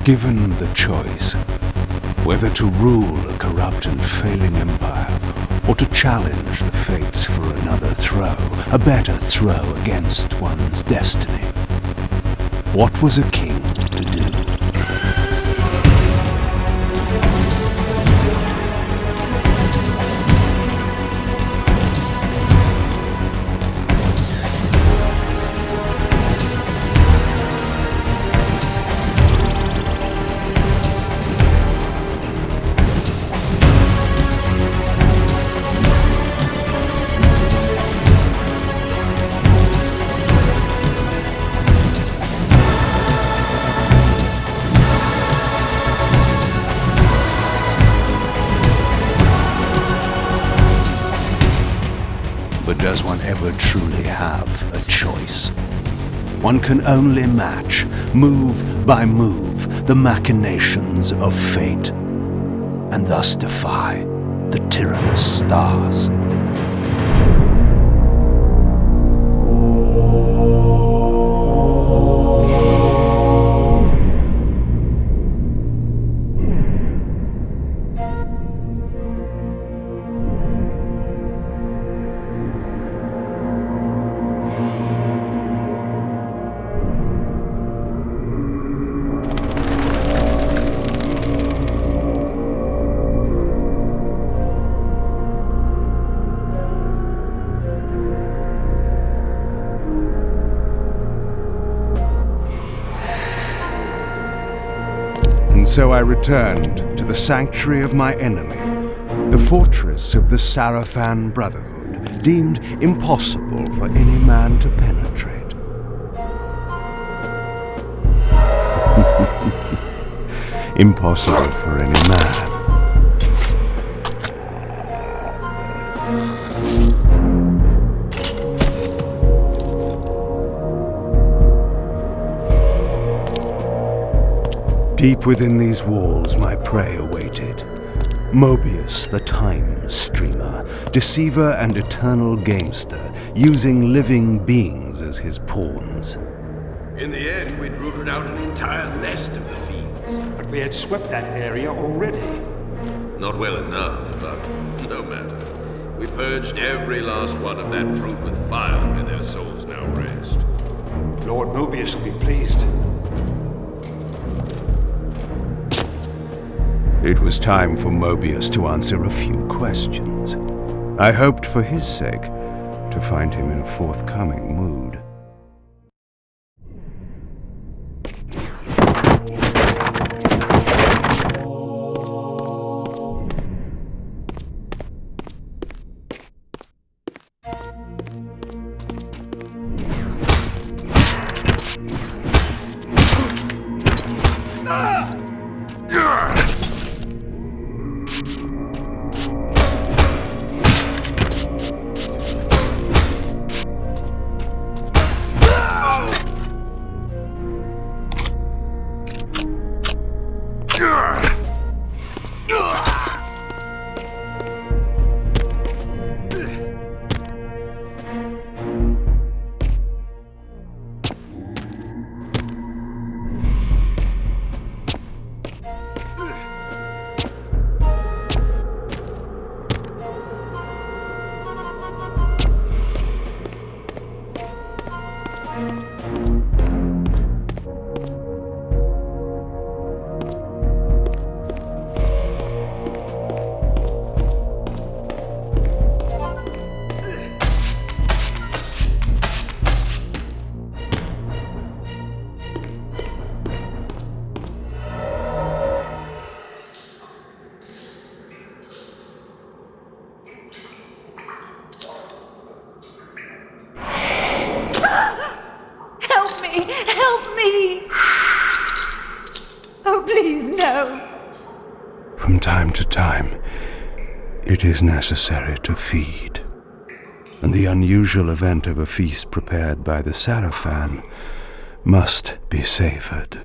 Given the choice, whether to rule a corrupt and failing empire, or to challenge the fates for another throw, a better throw against one's destiny, what was a king to do? But does one ever truly have a choice? One can only match, move by move, the machinations of fate, and thus defy the tyrannous stars. And so I returned to the sanctuary of my enemy, the fortress of the Sarafan Brotherhood, deemed impossible for any man to penetrate. Impossible for any man. Deep within these walls my prey awaited. Mobius, the time streamer, deceiver and eternal gamester, using living beings as his pawns. In the end, we'd rooted out an entire nest of the fiends. But we had swept that area already. Not well enough, but no matter. We purged every last one of that brood with fire, and their souls now rest. Lord Mobius will be pleased. It was time for Mobius to answer a few questions. I hoped for his sake to find him in a forthcoming mood. please, no. From time to time, it is necessary to feed. And the unusual event of a feast prepared by the Sarafan must be savored.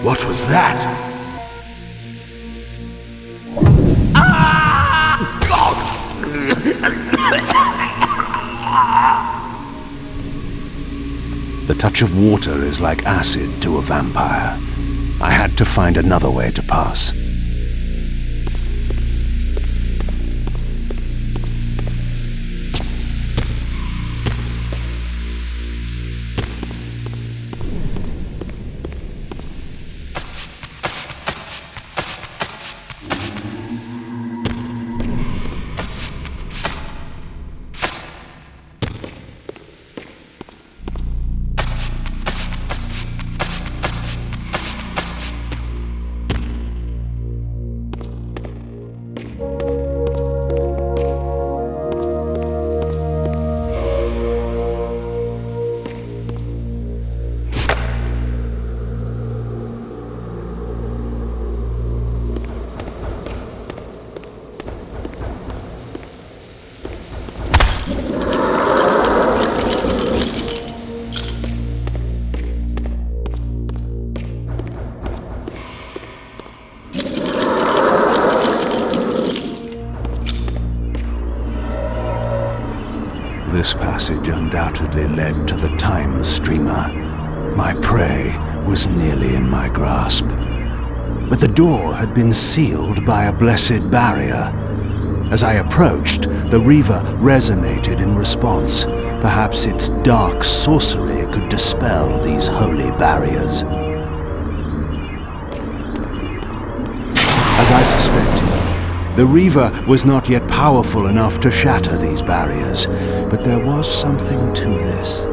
What was that? The touch of water is like acid to a vampire. I had to find another way to pass. This passage undoubtedly led to the time streamer. My prey was nearly in my grasp. But the door had been sealed by a blessed barrier. As I approached, the Reaver resonated in response. Perhaps its dark sorcery could dispel these holy barriers. As I suspected, the Reaver was not yet powerful enough to shatter these barriers, but there was something to this.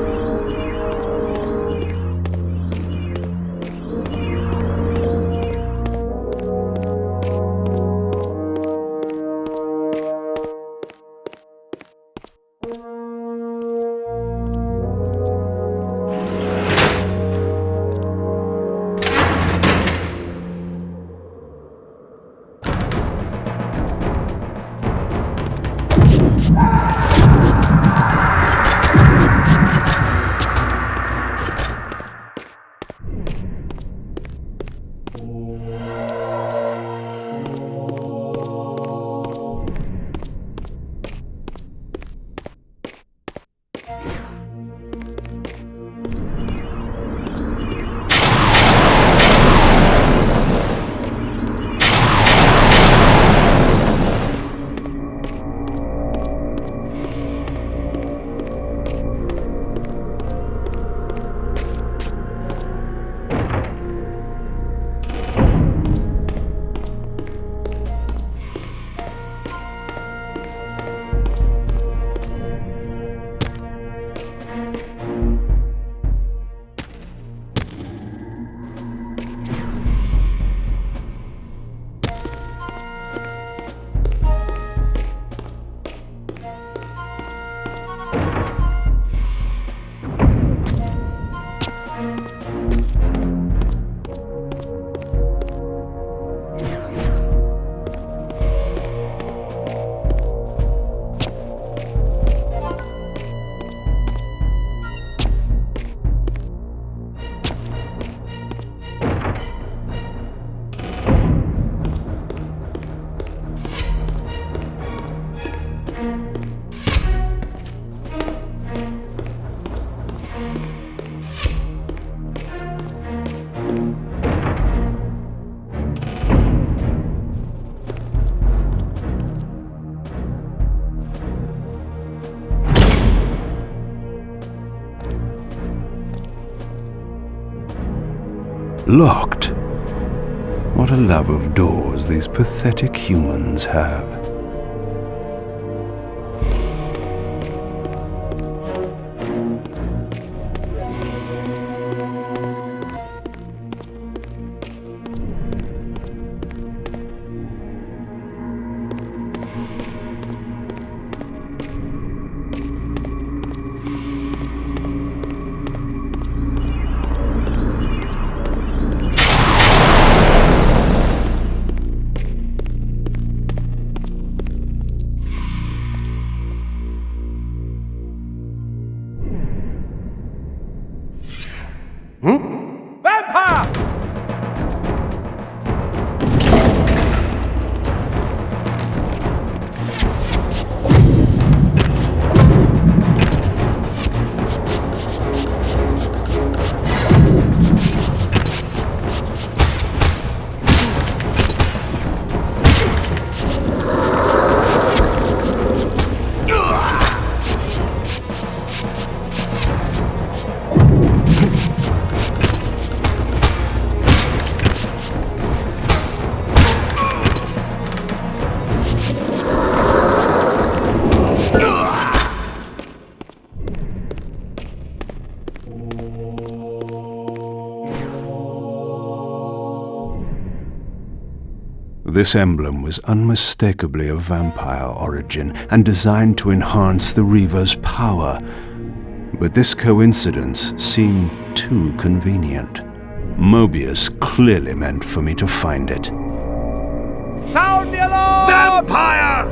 Locked. What a love of doors these pathetic humans have. This emblem was unmistakably of vampire origin and designed to enhance the Reaver's power. But this coincidence seemed too convenient. Mobius clearly meant for me to find it. Sound the alarm! Vampire!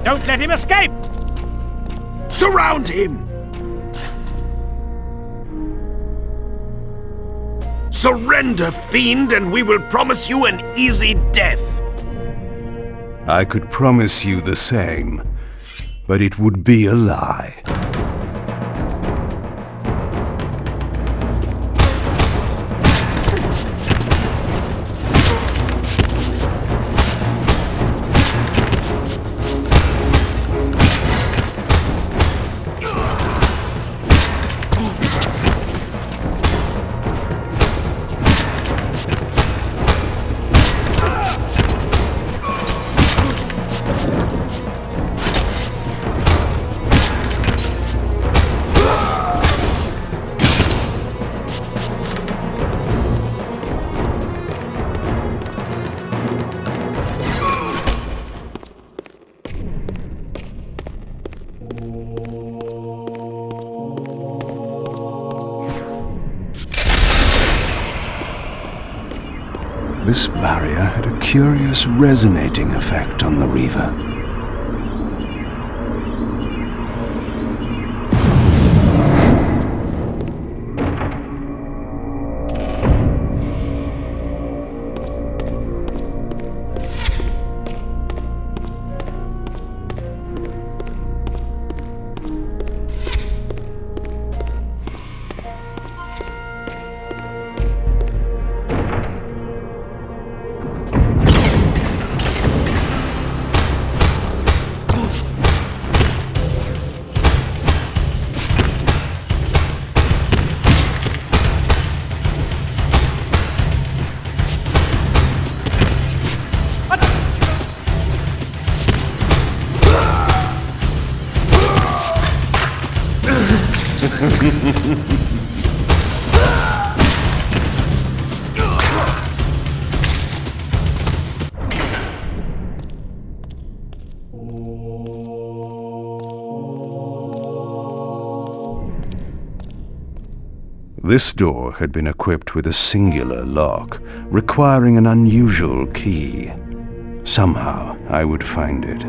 Don't let him escape! Surround him! Surrender, fiend, and we will promise you an easy death. I could promise you the same, but it would be a lie. This barrier had a curious resonating effect on the Reaver. This door had been equipped with a singular lock, requiring an unusual key. Somehow I would find it.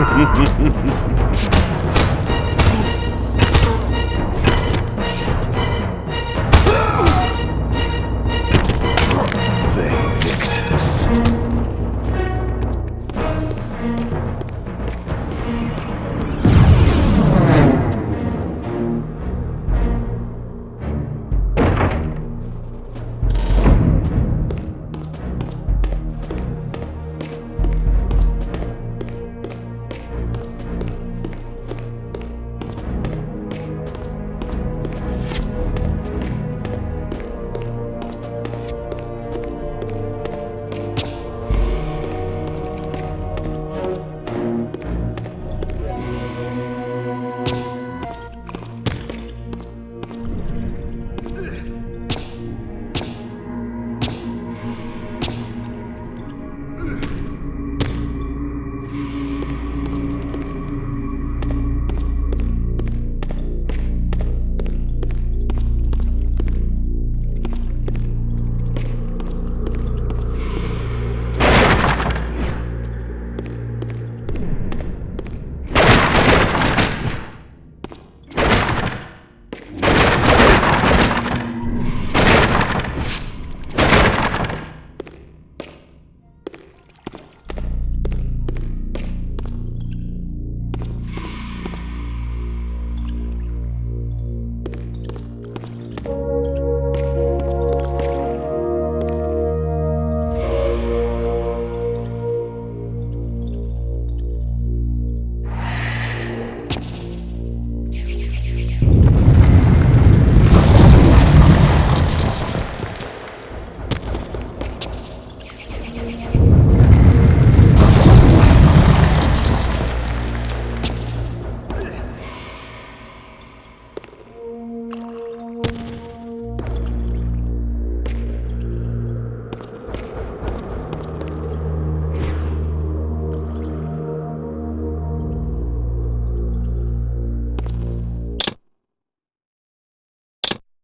Victus.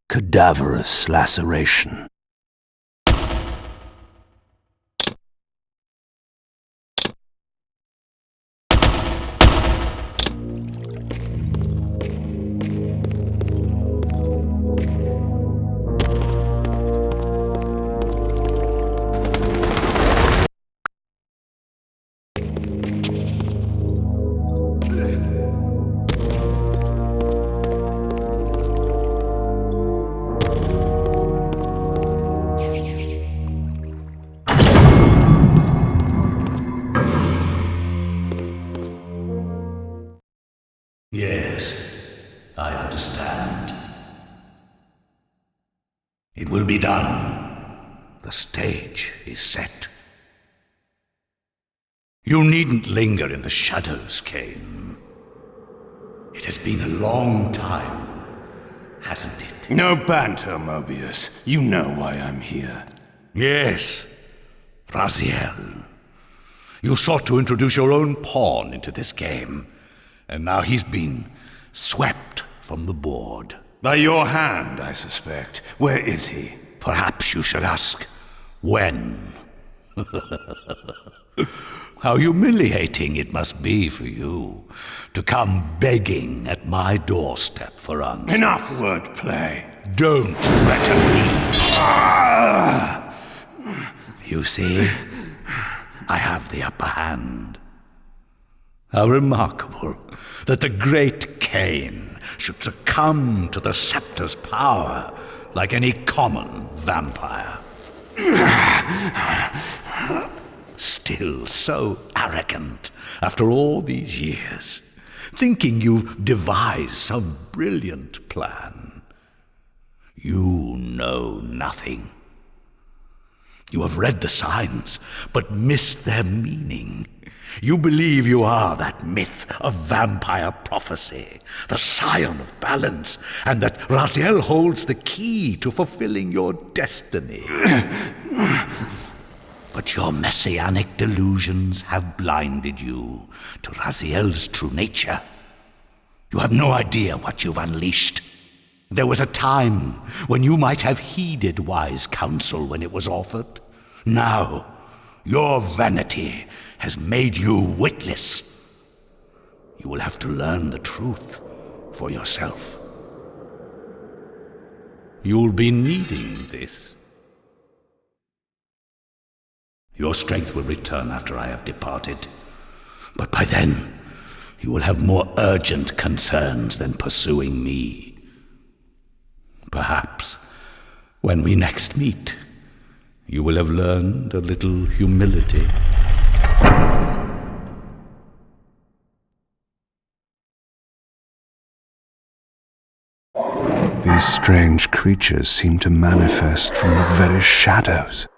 Cadaverous laceration. Yes, I understand. It will be done. The stage is set. You needn't linger in the shadows, Kain. It has been a long time, hasn't it? No banter, Mobius. You know why I'm here. Yes, Raziel. You sought to introduce your own pawn into this game, and now he's been swept from the board. By your hand, I suspect. Where is he? Perhaps you should ask, when? How humiliating it must be for you to come begging at my doorstep for answers. Enough wordplay. Don't threaten me. You see, I have the upper hand. How remarkable that the great Kain should succumb to the scepter's power like any common vampire. Still so arrogant after all these years, thinking you've devised some brilliant plan. You know nothing. You have read the signs, but missed their meaning. You believe you are that myth of vampire prophecy, the scion of balance, and that Raziel holds the key to fulfilling your destiny. But your messianic delusions have blinded you to Raziel's true nature. You have no idea what you've unleashed. There was a time when you might have heeded wise counsel when it was offered. Now, your vanity has made you witless. you will have to learn the truth for yourself. You'll be needing this. Your strength will return after I have departed, but by then, you will have more urgent concerns than pursuing me. Perhaps, when we next meet, you will have learned a little humility. These strange creatures seem to manifest from the very shadows.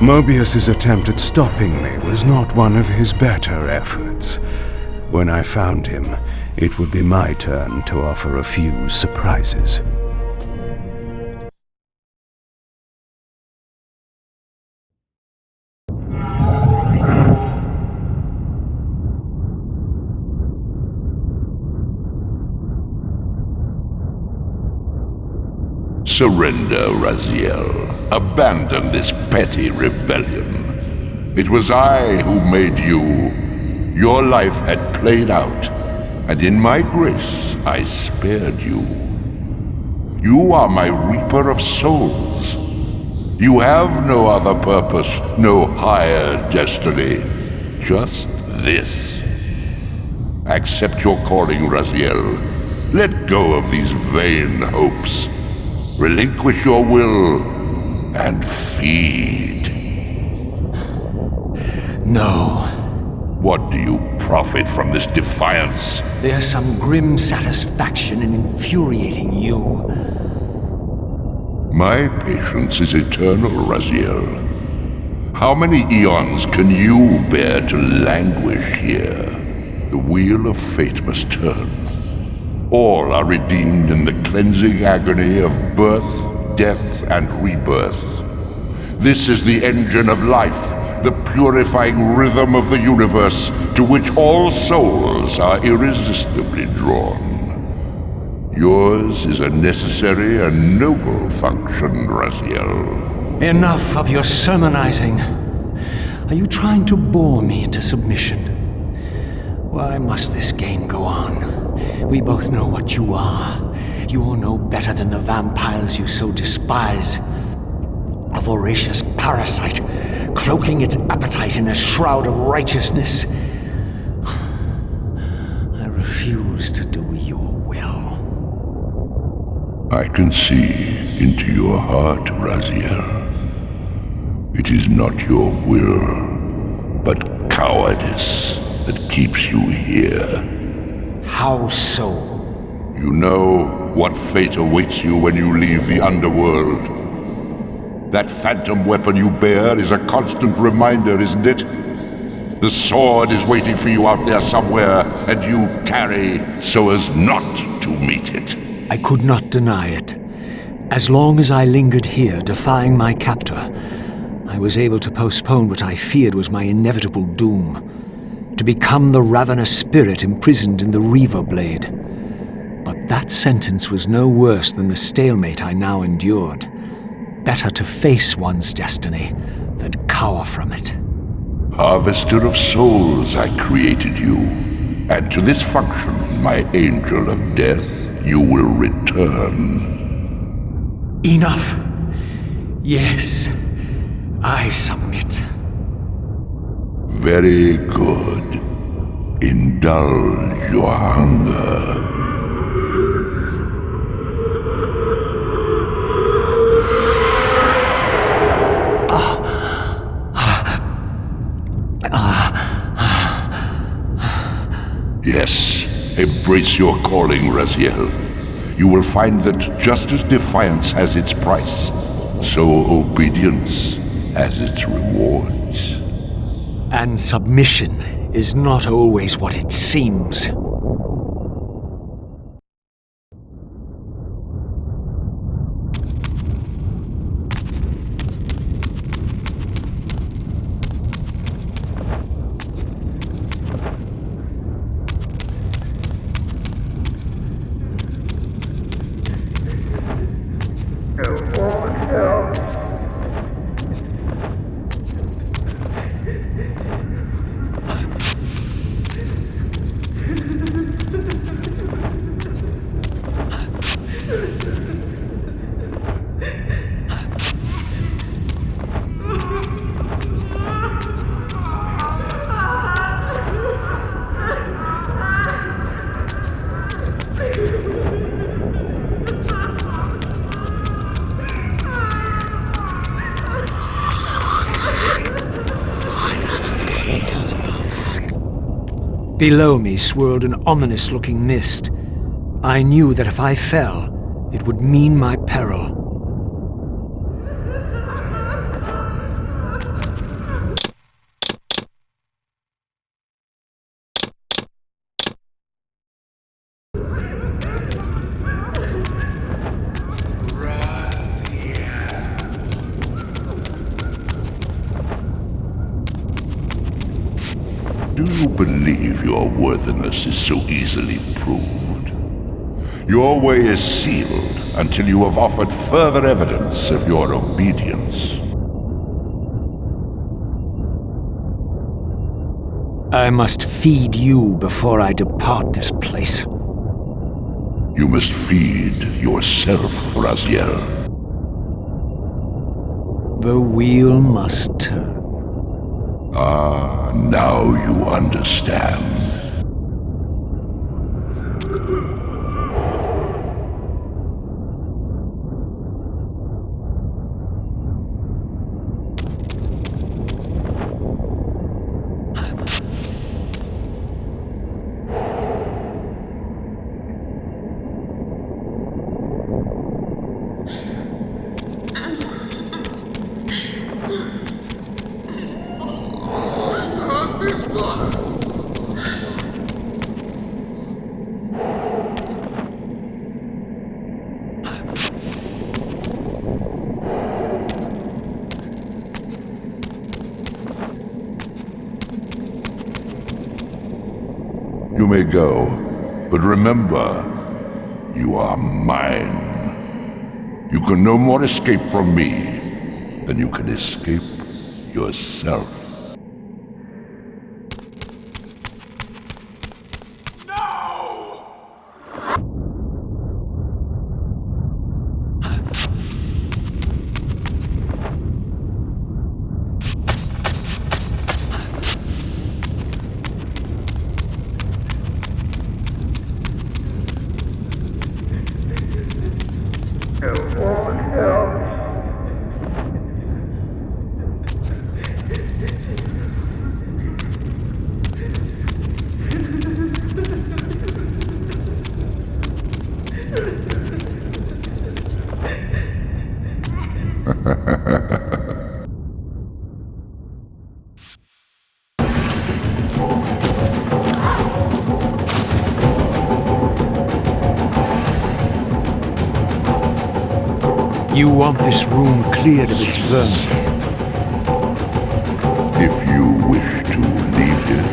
Mobius's attempt at stopping me was not one of his better efforts. When I found him, it would be my turn to offer a few surprises. Surrender, Raziel. Abandon this petty rebellion. It was I who made you. Your life had played out, and in my grace I spared you. You are my reaper of souls. You have no other purpose, no higher destiny. Just this. Accept your calling, Raziel. Let go of these vain hopes. Relinquish your will and feed. No. What do you profit from this defiance? There's some grim satisfaction in infuriating you. My patience is eternal, Raziel. How many eons can you bear to languish here? The wheel of fate must turn. All are redeemed in the cleansing agony of birth, death, and rebirth. This is the engine of life, the purifying rhythm of the universe to which all souls are irresistibly drawn. Yours is a necessary and noble function, Raziel. Enough of your sermonizing. Are you trying to bore me into submission? Why must this game go on? We both know what you are. You're no better than the vampires you so despise. A voracious parasite, cloaking its appetite in a shroud of righteousness. I refuse to do your will. I can see into your heart, Raziel. It is not your will, but cowardice that keeps you here. How so? You know what fate awaits you when you leave the underworld. That phantom weapon you bear is a constant reminder, isn't it? The sword is waiting for you out there somewhere, and you tarry so as not to meet it. I could not deny it. As long as I lingered here, defying my captor, I was able to postpone what I feared was my inevitable doom. To become the ravenous spirit imprisoned in the Reaver blade. But that sentence was no worse than the stalemate I now endured. Better to face one's destiny than cower from it. Harvester of souls, I created you. And to this function, my angel of death, you will return. Enough. Yes, I submit. Very good. Indulge your hunger. Yes, embrace your calling, Raziel. You will find that just as defiance has its price, so obedience has its rewards. And submission is not always what it seems. Below me swirled an ominous-looking mist. I knew that if I fell, it would mean my peril. Do you believe your worthiness is so easily proved? Your way is sealed until you have offered further evidence of your obedience. I must feed you before I depart this place. You must feed yourself, Raziel. The wheel must turn. Ah, now you understand. You may go, but remember, you are mine. You can no more escape from me than you can escape yourself. You want this room cleared of its vermin. If you wish to leave it,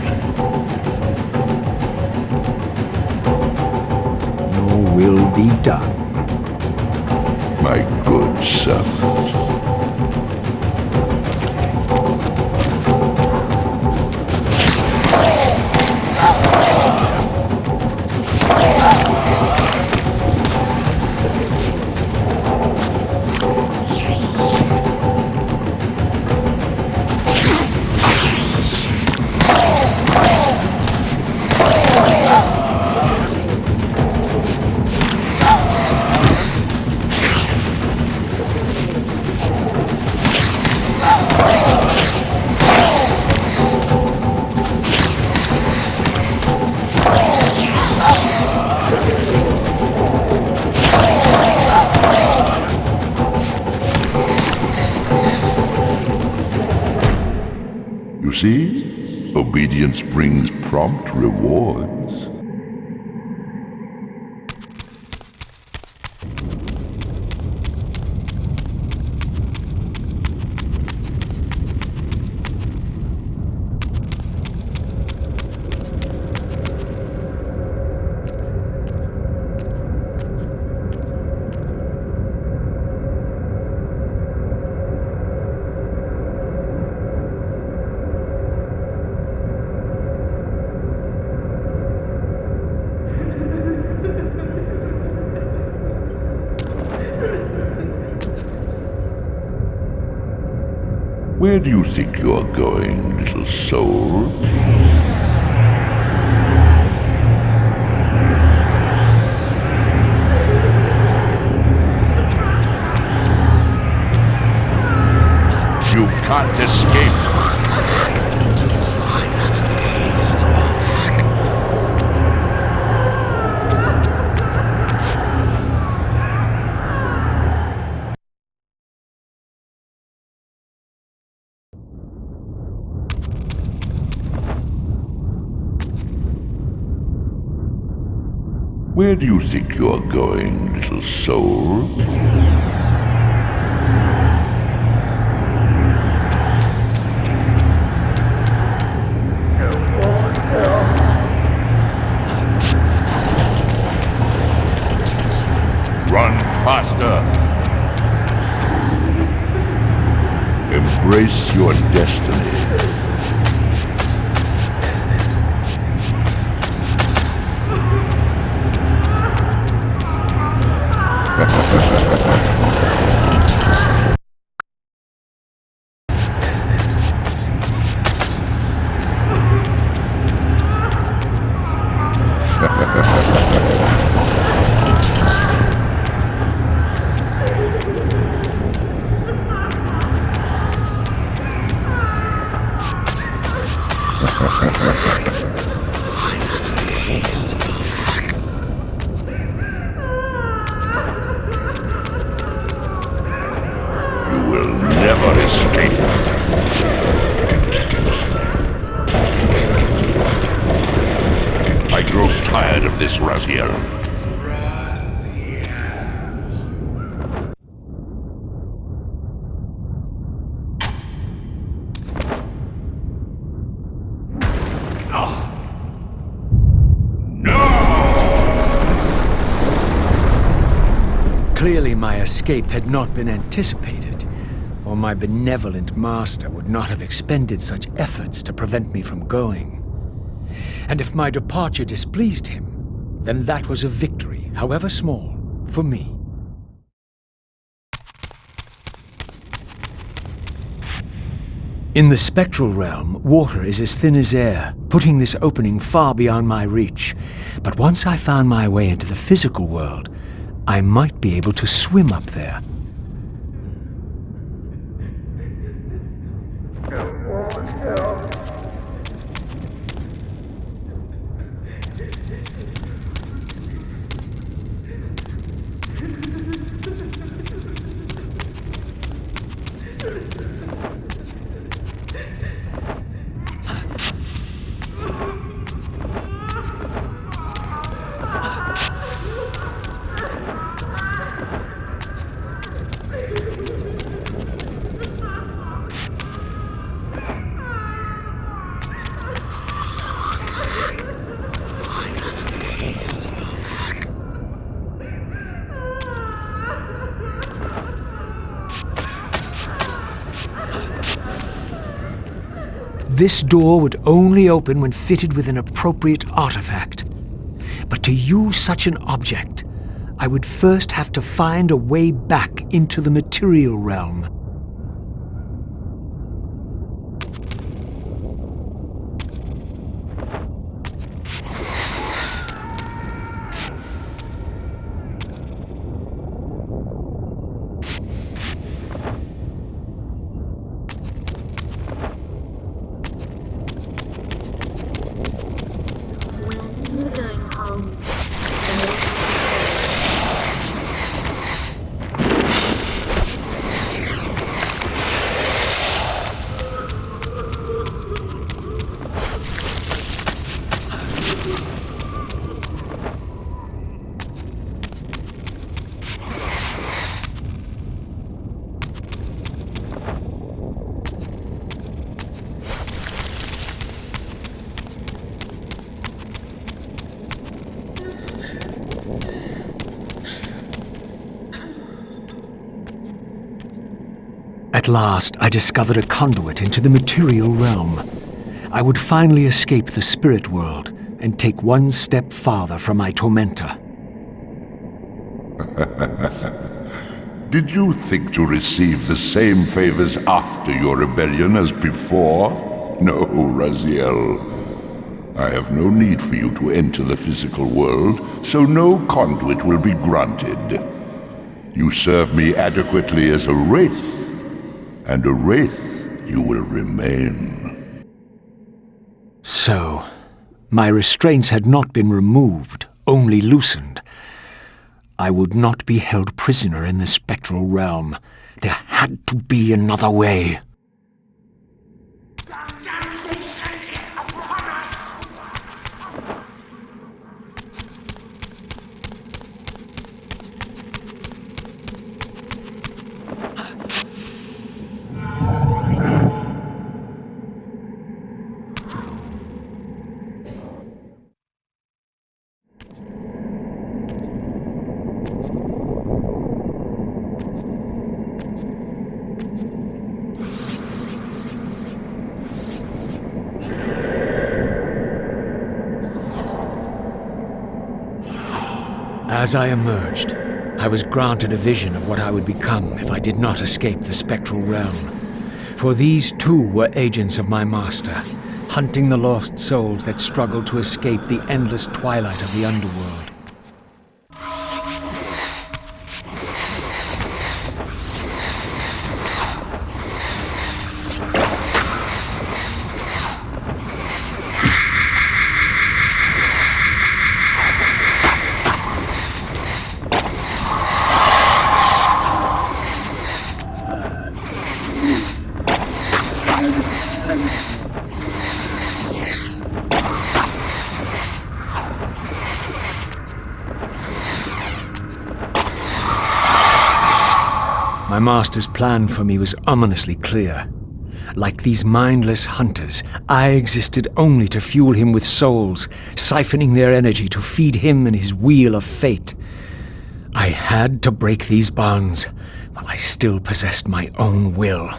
your will be done. my good servant. You see, obedience brings prompt rewards. Where do you think you're going, little soul? You can't escape. Where do you think you're going, little soul? Run faster! Embrace your destiny. You will never escape. I grow tired of this, Raziel. Clearly my escape had not been anticipated, or my benevolent master would not have expended such efforts to prevent me from going. And if my departure displeased him, then that was a victory, however small, for me. In the spectral realm, water is as thin as air, putting this opening far beyond my reach. But once I found my way into the physical world, I might be able to swim up there. This door would only open when fitted with an appropriate artifact. But to use such an object, I would first have to find a way back into the material realm. At last, I discovered a conduit into the material realm. I would finally escape the spirit world and take one step farther from my tormentor. Did you think to receive the same favors after your rebellion as before? No, Raziel. I have no need for you to enter the physical world, so no conduit will be granted. You serve me adequately as a wraith, and a wraith you will remain. So, my restraints had not been removed, only loosened. I would not be held prisoner in the spectral realm. There had to be another way. As I emerged, I was granted a vision of what I would become if I did not escape the spectral realm. For these too were agents of my master, hunting the lost souls that struggled to escape the endless twilight of the underworld. My master's plan for me was ominously clear. Like these mindless hunters, I existed only to fuel him with souls, siphoning their energy to feed him and his wheel of fate. I had to break these bonds, while I still possessed my own will.